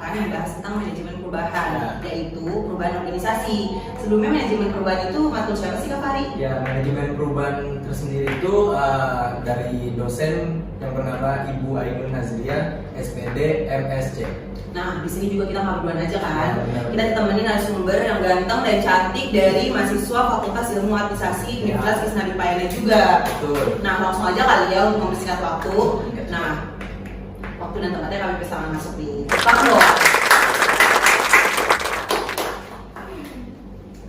akan membahas tentang manajemen perubahan, yaitu perubahan organisasi. Sebelumnya manajemen perubahan itu matkul siapa sih Kak Fari? Ya, manajemen perubahan tersendiri itu dari dosen yang bernama Ibu Ainun Nazria, SPD MSc. Nah, di sini juga kita ngobrol aja kan. Kita ditemani narasumber yang ganteng dan cantik dari mahasiswa Fakultas Ilmu Administrasi Universitas Krishna Dipayana juga. Betul. Nah, langsung aja kali ya untuk mempersingkat waktu. Nah, waktu dan tempatnya kami bersama masuk di Paklo.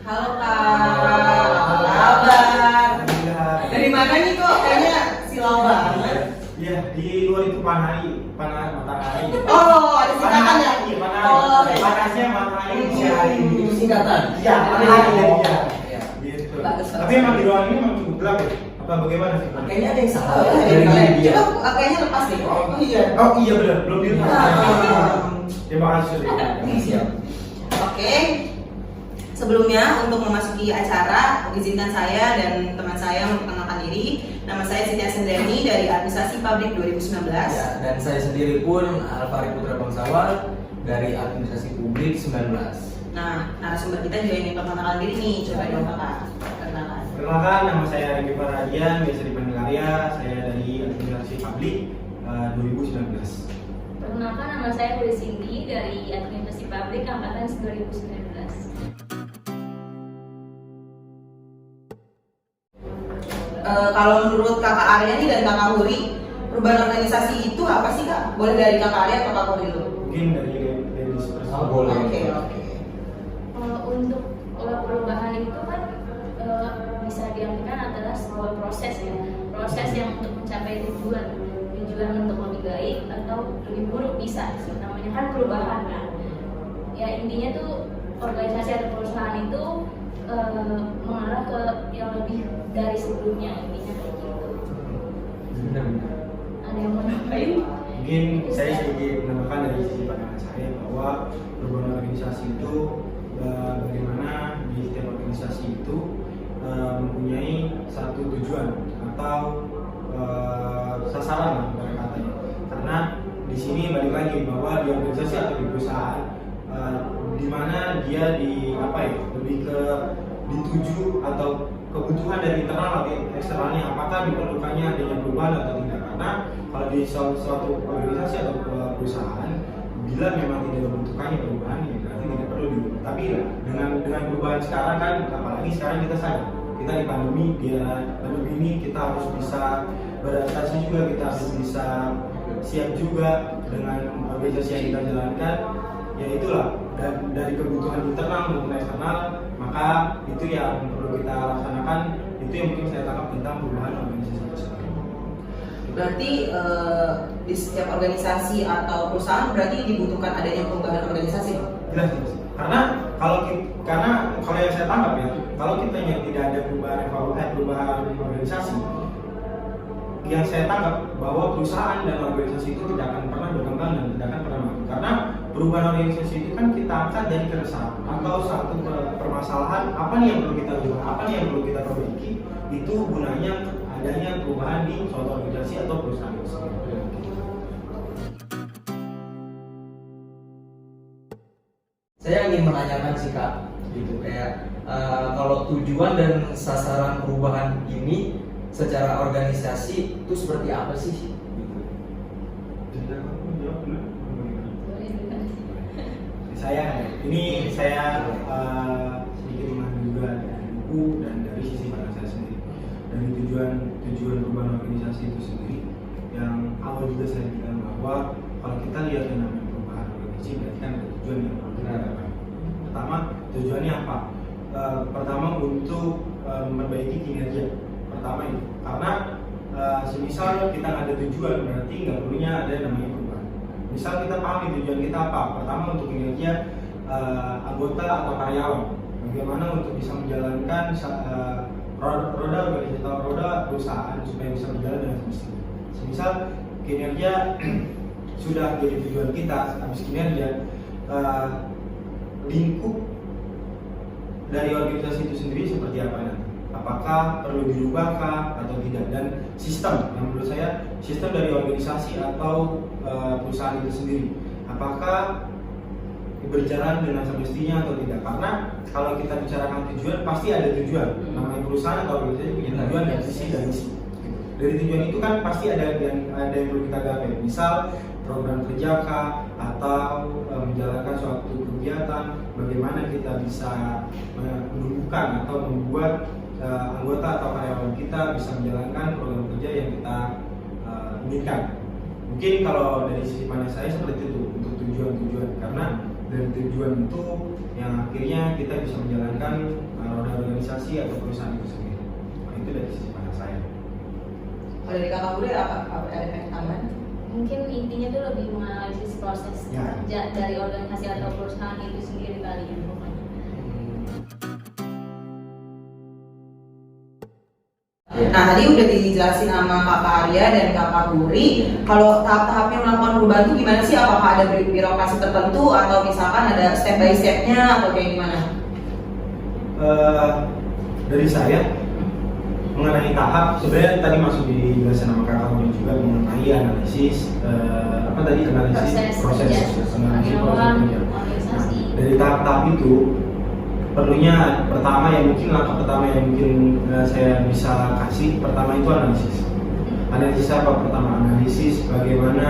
Halo Kak, apa kabar? Dari mana nih kok? Kayaknya silau banget. Iya, di luar itu matahari. Oh, ada singkatan ya? Iya, matahari. Oh, Panasnya matahari siang. Itu singkatan. Iya, matahari ya. Iya. Gitu. Bagus. Tapi emang di ruangan ini memang cukup gelap ya? Apa bagaimana sih? Kayaknya ada yang salah. Oh, Dari dia. coba kayaknya lepas deh. Oh iya. Oh iya benar, belum di Ah. Terima kasih sudah. Siap. Oke. Sebelumnya untuk memasuki acara, izinkan saya dan teman saya memperkenalkan diri. Nama saya Siti Asendani dari Administrasi Publik 2019. Ya, dan saya sendiri pun Alfari Putra Bangsawal dari Administrasi Publik 19. Nah, narasumber kita juga ingin memperkenalkan diri nih. Coba dong Kakak, perkenalkan. Perkenalkan, nama saya Regi Faradian, biasa dipanggil Arya. Saya dari Administrasi Publik 2019. Perkenalkan, nama saya Budi Cindy dari Administrasi Publik Angkatan 2019. Kalau menurut Kakak Arya nih dan Kakak Huri, perubahan organisasi itu apa sih Kak? Boleh dari Kakak Arya atau Kakak Huri dulu? Mungkin dari seperti Oh, boleh. Oke. Untuk perubahan itu kan bisa diartikan adalah sebuah proses ya, proses yang untuk mencapai tujuan untuk lebih baik atau lebih buruk bisa. Namanya kan perubahan kan. Ya intinya tuh organisasi atau perusahaan itu mengarah ke yang lebih dari sebelumnya, intinya kayak gitu. Benar. Ada yang mau nambahin? Mungkin saya sedikit menambahkan dari sisi pandangan saya bahwa perubahan organisasi itu bagaimana di setiap organisasi itu mempunyai satu tujuan atau sasaran lah pada katanya. Karena di sini balik lagi bahwa di organisasi atau di perusahaan di mana dia lebih ke dituju atau kebutuhan dari internal atau eksternalnya, apakah diperlukannya adanya perubahan atau tidak. Karena kalau di suatu organisasi atau perusahaan, bila memang tidak membutuhkannya perubahan, ya berarti tidak perlu diubah. Tapi dengan perubahan sekarang kan, apalagi sekarang kita sadar kita di pandemi ini kita harus bisa beradaptasi juga, kita harus bisa siap juga dengan organisasi yang kita jalankan. Ya itulah, dan dari kebutuhan internal maupun eksternal, maka itu yang perlu kita laksanakan. Itu yang mungkin saya tangkap tentang perubahan organisasi tersebut. Berarti di setiap organisasi atau perusahaan berarti dibutuhkan adanya perubahan organisasi dong? Jelas. Karena kalau yang saya tangkap ya, kalau kita yang tidak ada perubahan organisasi, yang saya tangkap bahwa perusahaan dan organisasi itu tidak akan pernah berkembang dan tidak akan pernah maju. Karena perubahan organisasi itu kan kita angkat dari keresahan atau satu permasalahan, apa nih yang perlu kita ubah, apa nih yang perlu kita perbaiki, itu gunanya adanya perubahan di suatu organisasi atau perusahaan tersebut. Saya ingin menanyakan sih Kak, gitu kayak kalau tujuan dan sasaran perubahan ini secara organisasi itu seperti apa sih? Gitu. Saya sedikit memahami juga dari buku dan dari sisi pandang saya sendiri. Dari tujuan perubahan organisasi itu sendiri, yang awal juga saya bilang bahwa kalau kita lihat yang namanya perubahan organisasi, berarti kan ada tujuan yang perlu kita dapatkan. Pertama, tujuannya apa? Pertama untuk memperbaiki kinerja. Pertama itu, karena semisal kita nggak ada tujuan, berarti nggak perlunya ada yang namanya perubahan. Misal kita pahami tujuan kita apa? Pertama untuk kinerja anggota atau karyawan. Bagaimana untuk bisa menjalankan roda organisasi atau roda perusahaan supaya bisa berjalan dengan semestinya. Semisal kinerja sudah jadi tujuan kita, habis kinerja lingkup dari organisasi itu sendiri seperti apa nanti? Apakah perlu dirubahkah atau tidak? Dan sistem, yang menurut saya sistem dari organisasi atau perusahaan itu sendiri, apakah berjalan dengan semestinya atau tidak. Karena kalau kita bicarakan tujuan, pasti ada tujuan. Namanya perusahaan atau organisasi punya tujuan dan visi dan misi. Dari tujuan itu kan pasti ada yang perlu kita gapai. Misal program kerja kah, atau menjalankan suatu kegiatan, bagaimana kita bisa menumbuhkan atau membuat anggota atau karyawan kita bisa menjalankan program kerja yang kita inginkan. Mungkin kalau dari sisi pandang saya seperti itu untuk tujuan-tujuan, karena dari tujuan itu yang akhirnya kita bisa menjalankan roda organisasi atau perusahaan itu sendiri. Nah, itu dari sisi pandang saya. Kalau dari kakak Budi apa ada tambahan? Mungkin intinya tuh lebih menganalisis proses Ya. kerja dari organisasi atau perusahaan itu sendiri kali ya pokoknya. Nah, tadi udah dijelasin sama Kakak Arya dan Kakak Buri. Kalau tahap-tahapnya melakukan perubahan itu gimana sih? Apakah ada birokrasi tertentu atau misalkan ada step by step-nya atau kayak gimana? Dari saya mengenai tahap, sebenarnya tadi masuk dijelasin sama kakak Buri juga mengenai analisis analisis proses analisis proses kerja. organisasi. Dari tahap-tahap itu perlunya pertama yang mungkin langkah pertama yang mungkin saya bisa kasih pertama itu analisis. Analisis apa? Pertama analisis bagaimana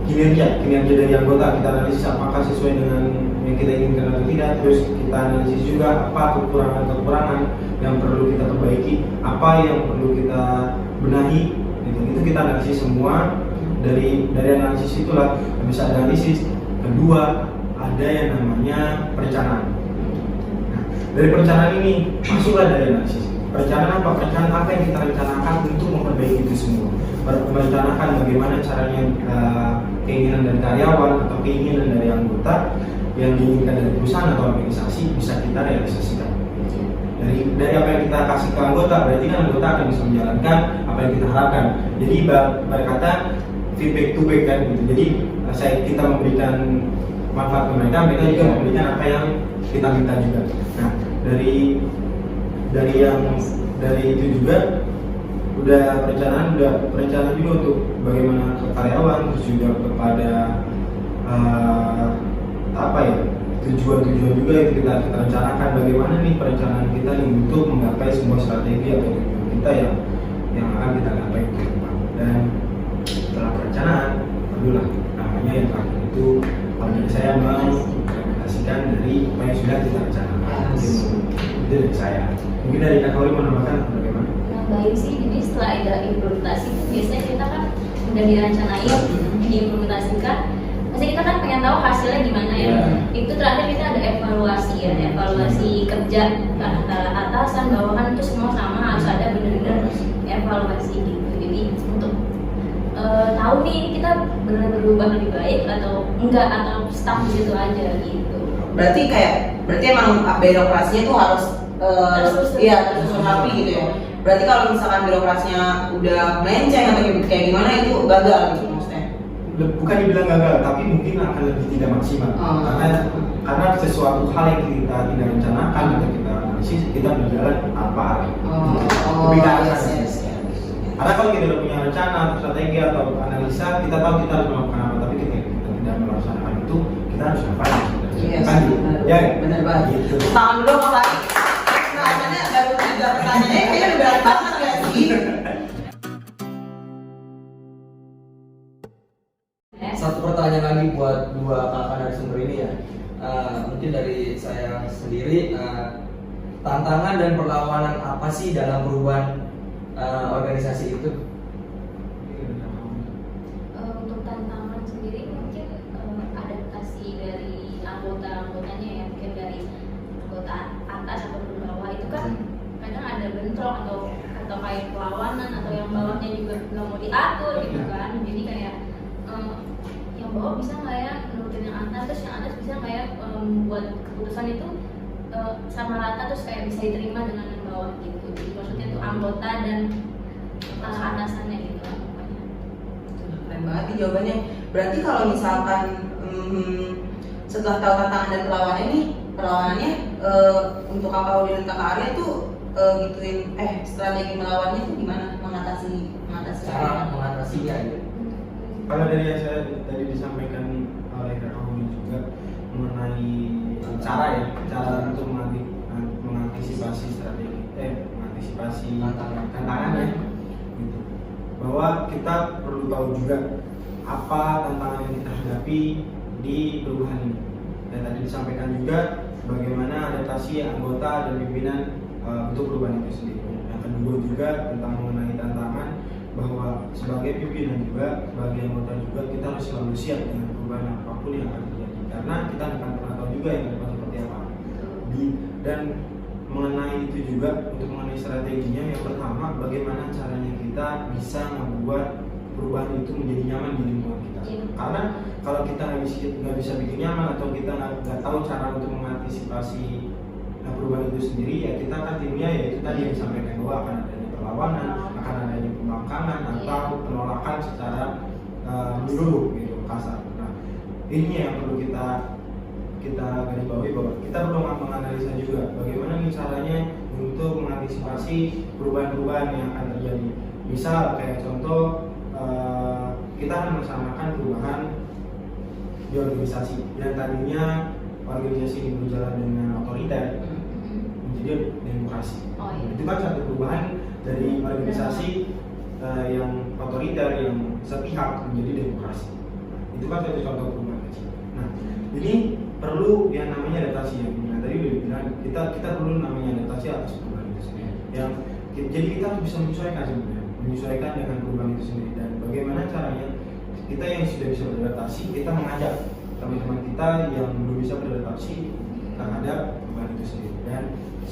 kinerja dari anggota, kita analisis apakah sesuai dengan yang kita inginkan atau tidak. Terus kita analisis juga apa kekurangan yang perlu kita perbaiki, apa yang perlu kita benahi. Itu kita analisis semua. Dari analisis itulah bisa analisis. Kedua, ada yang namanya perencanaan. Nah, dari perencanaan ini masuklah dari analisis. Perencanaan apa? Perencanaan apa yang kita rencanakan untuk memperbaiki itu semua. Merencanakan bagaimana caranya keinginan dari karyawan atau keinginan dari anggota yang diinginkan dari perusahaan atau organisasi bisa kita realisasikan. Dari apa yang kita kasih ke anggota, berarti kan anggota akan bisa menjalankan apa yang kita harapkan. Jadi berkata feedback to back kan gitu. Jadi kita memberikan manfaat ke mereka juga memberikan apa yang kita minta juga. Nah, dari itu juga udah perencanaan juga untuk bagaimana ke karyawan, terus juga kepada tujuan-tujuan juga yang kita rencanakan, bagaimana nih perencanaan kita nih untuk menggapai semua strategi atau tujuan kita yang akan kita gapai ke depan. Dan setelah perencanaan barulah namanya yang terakhir itu kalau dari saya mengimplementasikan dari apa yang sudah kita rencanakan. Itu dari saya. Mungkin dari Kak Kauli menambahkan bagaimana? Nah, baik sih, jadi setelah ada implementasi itu biasanya kita kan udah direncanain, diimplementasikan, pasti kita kan pengen tahu hasilnya gimana ya. Itu terakhir kita ada evaluasi ya, evaluasi kerja antara atasan, bawahan itu semua sama, harus ada benar-benar evaluasi gitu. Jadi untuk tahu nih kita benar berubah lebih baik atau enggak, atau stuck di situ aja gitu. Berarti emang birokrasinya tuh harus terus rapi gitu ya. Berarti kalau misalkan birokrasinya udah melenceng atau kayak gimana itu gagal gitu maksudnya? Bukan dibilang gagal, tapi mungkin akan lebih tidak maksimal. Karena sesuatu hal yang kita tidak rencanakan atau kita analisis, kita berjalan tanpa arah. Lebih ke arah sana. Karena kalau kita udah punya rencana, strategi atau analisa, kita tahu kita harus melakukan apa, tapi kita tidak melaksanakan itu, kita harus ngapain? Iya, benar banget. Gitu. Tangan dulu Mas Ari. Pertanyaannya baru 3 pertanyaannya kayaknya udah berat banget gak sih? Satu pertanyaan lagi buat dua kakak narasumber ini ya. Mungkin dari saya sendiri, tantangan dan perlawanan apa sih dalam perubahan organisasi itu? Untuk tantangan sendiri mungkin adaptasi dari anggotanya ya, mungkin dari anggota atas atau bawah itu kan kadang ada bentrok atau kayak perlawanan, atau yang bawahnya juga nggak mau diatur gitu kan. Jadi kayak yang bawah bisa nggak ya nurutin yang atas, terus yang atas bisa nggak ya buat keputusan itu sama rata, terus kayak bisa diterima dengan yang bawah gitu. Jadi maksudnya itu anggota dan atasannya gitu lah pokoknya. Keren banget nih jawabannya. Berarti kalau misalkan setelah tahu tantangan dan perlawanannya untuk Kakak Udi dan Kakak Arya tuh strategi melawannya tuh gimana? Mengatasi Cara mengatasinya gitu. Kalau dari yang saya tadi disampaikan oleh Kak Auni juga mengenai cara untuk mengantisipasi mengantisipasi tantangan ya, gitu. Bahwa kita perlu tahu juga apa tantangan yang kita hadapi di perubahan ini. Dan tadi disampaikan juga bagaimana adaptasi anggota dan pimpinan untuk perubahan itu sendiri. Yang kedua juga tentang mengenai tantangan, bahwa sebagai pimpinan juga, sebagai anggota juga, kita harus selalu siap dengan perubahan apapun yang akan terjadi, karena kita akan pernah tahu juga yang depan seperti apa. Dan mengenai itu juga, untuk mengenai strateginya, yang pertama bagaimana caranya kita bisa membuat perubahan itu menjadi nyaman di lingkungan kita. Karena kalau kita nggak bisa bikin nyaman, atau kita nggak tahu cara untuk mengantisipasi perubahan itu sendiri, ya kita akan timnya yaitu tadi yang disampaikan, bahwa akan adanya perlawanan, akan adanya pembangkangan atau penolakan secara menyeluruh gitu, kasar. Nah, ini yang perlu kita garis bawahi, bahwa kita perlu menganalisa juga bagaimana nih caranya untuk mengantisipasi perubahan-perubahan yang akan terjadi. Misal kayak contoh, kita akan melaksanakan perubahan di organisasi yang tadinya organisasi ini berjalan dengan otoriter menjadi demokrasi. Itu kan satu perubahan dari organisasi yang otoriter, yang sepihak menjadi demokrasi. Itu kan satu contoh perubahan kecil. Nah, ini perlu yang namanya adaptasi ya. Nah, tadi udah bilang kita perlu namanya adaptasi atas perubahan itu sendiri. Jadi kita harus bisa menyesuaikan dengan perubahan itu sendiri. Dan bagaimana caranya kita yang sudah bisa beradaptasi, kita mengajak teman-teman kita yang belum bisa beradaptasi terhadap perubahan itu sendiri. Dan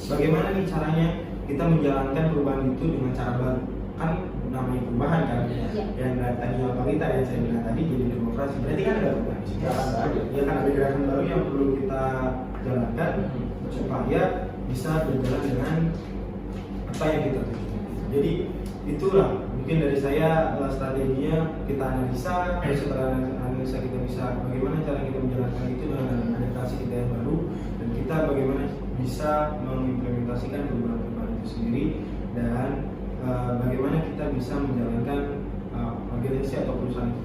bagaimana nih caranya kita menjalankan perubahan itu dengan cara baru. Kan namanya perubahan kan, yang tadi otoriter yang saya bilang tadi jadi demokrasi, berarti kan ada perubahan. Ya kan ada gerakan baru yang perlu kita jalankan supaya bisa berjalan dengan apa yang kita tuju. Jadi itulah mungkin dari saya strateginya, kita analisa, setelah analisa kita bisa bagaimana cara kita menjalankan itu dengan adaptasi kita yang baru, dan kita bagaimana bisa mengimplementasikan perubahan-perubahan itu sendiri, dan bagaimana kita bisa menjalankan organisasi atau perusahaan itu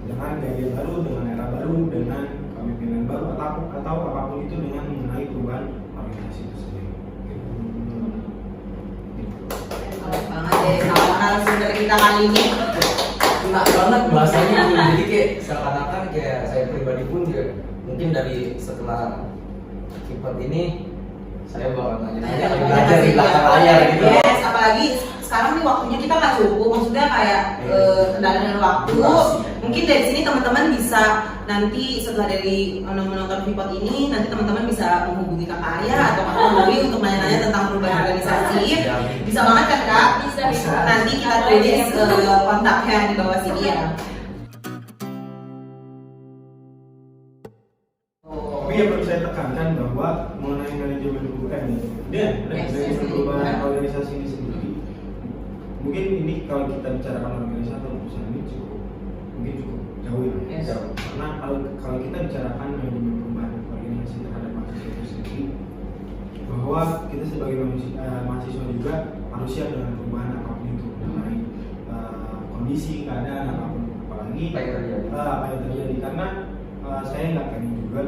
dengan gaya baru, dengan era baru, dengan kepemimpinan baru, atau apapun itu dengan mengenai perubahan organisasi itu sendiri. Banget deh sama narasumber kita kali ini. Enak banget bahasanya. Jadi kayak seakan-akan kayak saya pribadi pun juga mungkin dari setelah Kipat ini saya bakal nanya belajar di belakang layar gitu. Yes, apalagi sekarang nih waktunya kita nggak cukup, maksudnya kayak kendala dengan waktu. Mungkin dari sini teman-teman bisa nanti setelah dari menonton Vipot ini, nanti teman-teman bisa menghubungi Kak Arya atau Kak Nuri untuk nanya-nanya tentang perubahan organisasi. Bisa banget kan Kak? Bisa. Nanti kita tulis kontaknya di bawah sini ya. Tapi yang perlu saya tekankan bahwa mengenai manajemen perubahan organisasi ini sendiri, mungkin ini kalau kita bicarakan organisasi atau perusahaan ini cukup jauh ya. Jauh. Karena kalau kita bicarakan manajemen perubahan organisasi terhadap mahasiswa itu sendiri, bahwa kita sebagai mahasiswa juga harus siap dengan perubahan apapun itu, mengenai kondisi, keadaan apapun, apalagi apa yang terjadi. Karena saya nggak pengen juga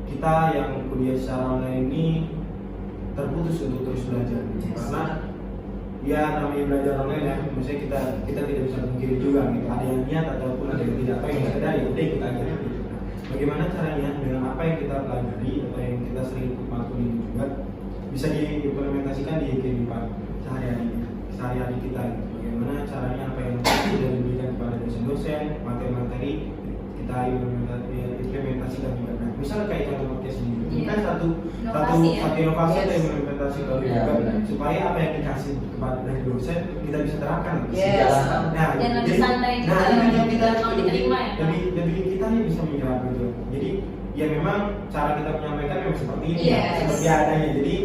kita yang kuliah secara online ini terputus untuk terus belajar, karena ya namanya belajar online ya, maksudnya kita tidak bisa mungkiri juga gitu, ada yang niat ataupun ada yang tidak, atau yang sekedar ya udah ikut aja gitu. Bagaimana caranya dengan apa yang kita pelajari atau yang kita sering ikut matkul ini juga bisa diimplementasikan di kehidupan sehari-hari kita gitu. Bagaimana caranya apa yang sudah diberikan kepada dosen-dosen, materi-materi kita implementasikan juga. Nah, misalnya kayak contoh podcast ini kan satu inovasi atau implementasi baru juga, supaya apa yang dikasih kepada dari dosen kita bisa terapkan. Nah, dan lebih santai juga mau diterima ya. Lebih kita nih bisa menyerap gitu. Jadi ya memang cara kita menyampaikan memang seperti ini, seperti adanya. Jadi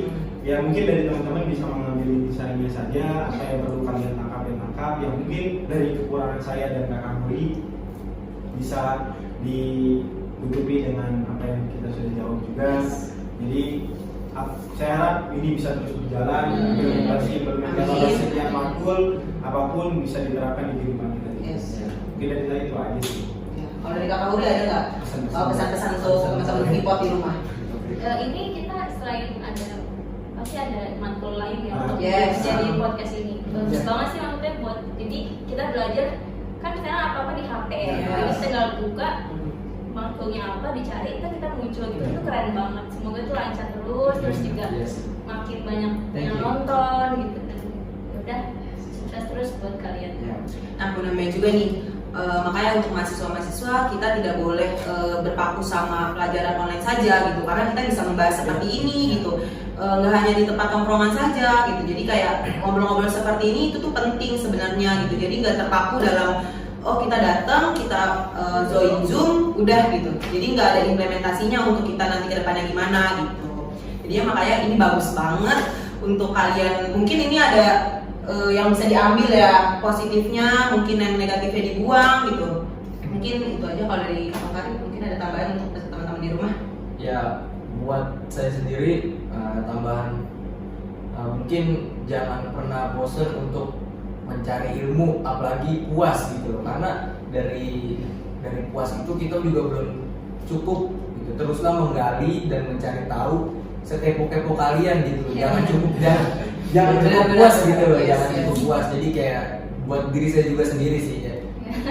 ya mungkin dari teman-teman bisa mengambil intisarinya saja, apa yang perlu kalian tangkap. Yang mungkin dari kekurangan saya dan Kak Muri bisa ditutupi dengan apa yang kita sudah jawab juga. Jadi saya harap ini bisa terus berjalan, implementasi setiap matkul apapun bisa diterapkan di kehidupan kita. Yes. Mungkin dari saya itu aja sih. Ya. Kalau dari Kakak Huri ada nggak pesan-pesan untuk teman-teman Vipot di rumah? Ini kita selain ada pasti ada matkul lain ya untuk Yes. jadi podcast ini. Bagus banget sih maksudnya buat jadi kita belajar kan sekarang apa-apa di HP ya. Yes. Jadi tinggal buka matkulnya apa dicari kita muncul gitu itu keren banget. Semoga itu lancar terus juga Yes. makin banyak Thank yang you. nonton gitu dan udah sukses terus buat kalian. Ya. Nah, namanya juga nih, makanya untuk mahasiswa-mahasiswa kita tidak boleh berpaku sama pelajaran online saja gitu, karena kita bisa membahas seperti ini gitu, nggak hanya di tempat tongkrongan saja gitu. Jadi kayak ngobrol-ngobrol seperti ini itu tuh penting sebenarnya gitu. Jadi nggak terpaku dalam oh kita datang kita join Zoom udah gitu. Jadi nggak ada implementasinya untuk kita nanti ke depannya gimana gitu. Jadi ya makanya ini bagus banget untuk kalian. Mungkin ini ada yang bisa diambil ya positifnya, mungkin yang negatifnya dibuang gitu. Mungkin itu aja kalau dari Kakak Karim. Mungkin ada tambahan untuk teman-teman di rumah. Ya, buat saya sendiri tambahan mungkin jangan pernah bosan untuk mencari ilmu, apalagi puas gitu loh. Karena dari puas itu kita juga belum cukup gitu. Teruslah menggali dan mencari tahu sekepo-kepo kalian gitu loh. Jangan cukup jangan cukup puas gitu loh, jangan cukup puas. Jadi kayak buat diri saya juga sendiri sih ya.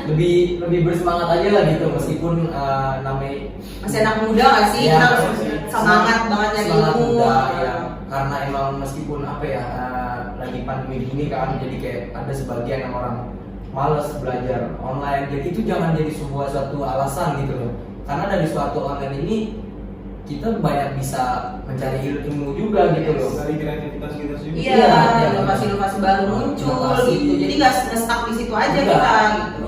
Lebih bersemangat aja lah gitu meskipun namanya Masih anak muda nggak sih? Ya, Kita harus semangat banget nyari semangat ilmu. muda, ya. Karena emang meskipun apa ya lagi pandemi gini kan, jadi kayak ada sebagian yang orang males belajar online. Jadi itu jangan jadi sebuah suatu alasan gitu loh. Karena dari suatu online ini kita banyak bisa mencari ilmu juga gitu loh. Dari kreativitas kita juga. Iya, Iya. inovasi-inovasi baru muncul Inovasi. gitu. Jadi nggak stuck di situ aja Enggak. kita gitu.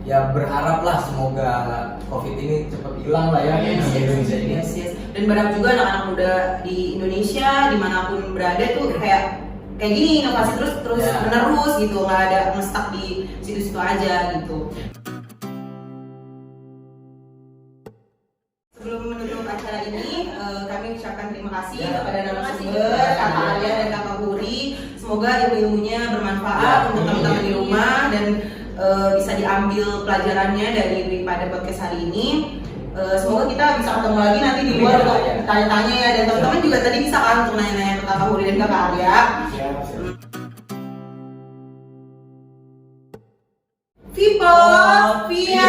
Ya berharaplah semoga COVID ini cepat hilang lah ya di Indonesia ini. Yes. Dan berharap juga anak-anak muda di Indonesia dimanapun berada tuh kayak gini inovasi terus Ya. menerus gitu, nggak ada nge-stuck di situ-situ aja gitu. Sebelum menutup acara ini, kami ucapkan terima kasih Ya. kepada Terima kasih. narasumber Kakak Arya dan Kakak Huri. Semoga ilmu-ilmunya bermanfaat Ya. untuk teman-teman di rumah dan bisa diambil pelajarannya daripada podcast hari ini. Semoga kita bisa ketemu lagi nanti di luar untuk Ya. tanya-tanya ya, dan teman-teman juga tadi bisa kan untuk nanya-nanya ke Kakak Huri dan Kakak Arya. Siap. Vipot, via